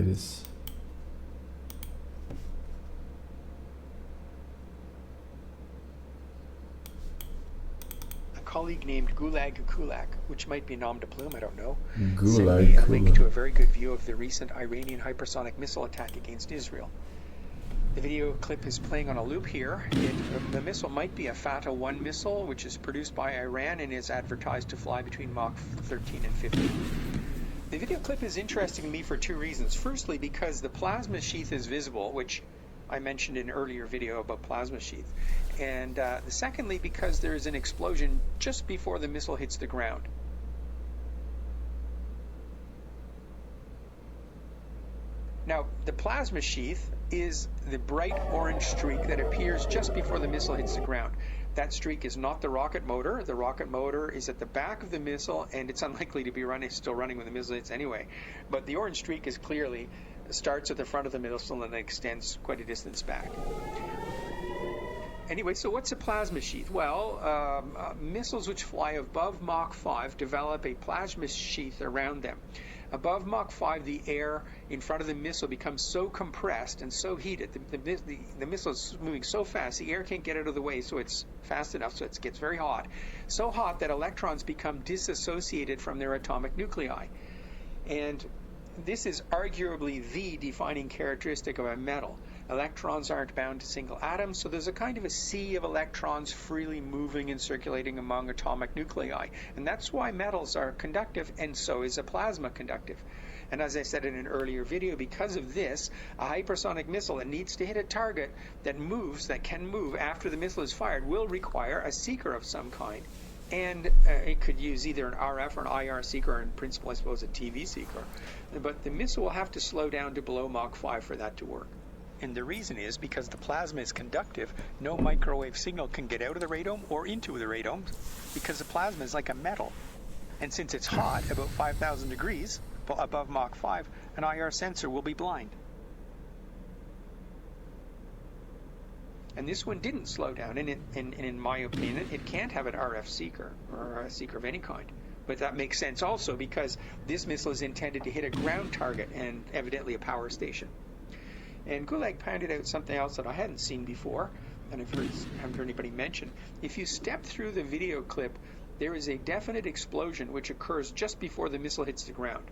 It is. A colleague named Gulag Kulak, which might be nom de plume, I don't know, sent Gulag me a link to a Kulak. very good view of the recent Iranian hypersonic missile attack against Israel. The video clip is playing on a loop here. The missile might be a Fatah 1 missile, which is produced by Iran and is advertised to fly between Mach 13 and 15. The video clip is interesting to me for two reasons. Firstly, because the plasma sheath is visible, which I mentioned in an earlier video about plasma sheath. And secondly, because there is an explosion just before the missile hits the ground. Now, the plasma sheath is the bright orange streak that appears just before the missile hits the ground. That streak is not the rocket motor. The rocket motor is at the back of the missile, and it's unlikely to be still running when the missile hits anyway. But the orange streak is clearly starts at the front of the missile and extends quite a distance back. Anyway, so what's a plasma sheath? Well, missiles which fly above Mach 5 develop a plasma sheath around them. Above Mach 5, the air in front of the missile becomes so compressed and so heated, the missile is moving so fast, the air can't get out of the way, so it's fast enough, so it gets very hot. So hot that electrons become disassociated from their atomic nuclei. And this is arguably the defining characteristic of a metal. Electrons aren't bound to single atoms, so there's a kind of a sea of electrons freely moving and circulating among atomic nuclei. And that's why metals are conductive, and so is a plasma conductive. And as I said in an earlier video, because of this, a hypersonic missile that needs to hit a target that can move after the missile is fired, will require a seeker of some kind. And it could use either an RF or an IR seeker, or in principle, I suppose, a TV seeker. But the missile will have to slow down to below Mach 5 for that to work. And the reason is because the plasma is conductive, no microwave signal can get out of the radome or into the radome because the plasma is like a metal. And since it's hot, about 5,000 degrees above Mach 5, an IR sensor will be blind. And this one didn't slow down, and in my opinion, it can't have an RF seeker or a seeker of any kind. But that makes sense also because this missile is intended to hit a ground target and evidently a power station. And Gulag pointed out something else that I hadn't seen before, and haven't heard anybody mention. If you step through the video clip, there is a definite explosion which occurs just before the missile hits the ground.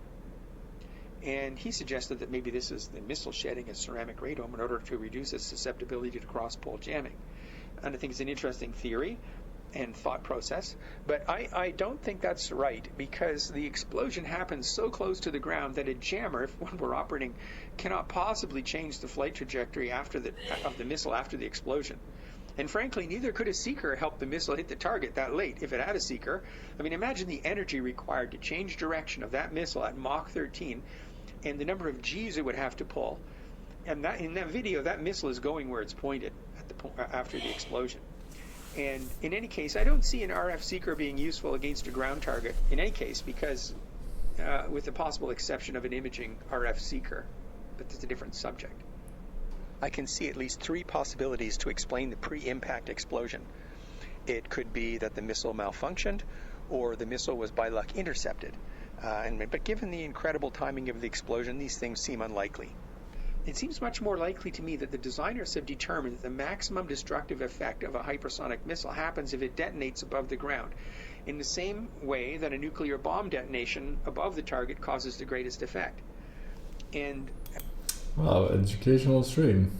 And he suggested that maybe this is the missile shedding a ceramic radome in order to reduce its susceptibility to cross-pole jamming. And I think it's an interesting theory and thought process, but I don't think that's right, because the explosion happens so close to the ground that a jammer, if one were operating, cannot possibly change the flight trajectory of the missile after the explosion. And frankly, neither could a seeker help the missile hit the target that late if it had a seeker. I mean, imagine the energy required to change direction of that missile at Mach 13 and the number of G's it would have to pull. And in that video, that missile is going where it's pointed after the explosion. And in any case, I don't see an RF seeker being useful against a ground target in any case, because with the possible exception of an imaging RF seeker, but that's a different subject. I can see at least three possibilities to explain the pre-impact explosion. It could be that the missile malfunctioned, or the missile was by luck intercepted. But given the incredible timing of the explosion, these things seem unlikely. It seems much more likely to me that the designers have determined that the maximum destructive effect of a hypersonic missile happens if it detonates above the ground, in the same way that a nuclear bomb detonation above the target causes the greatest effect. And wow, educational stream.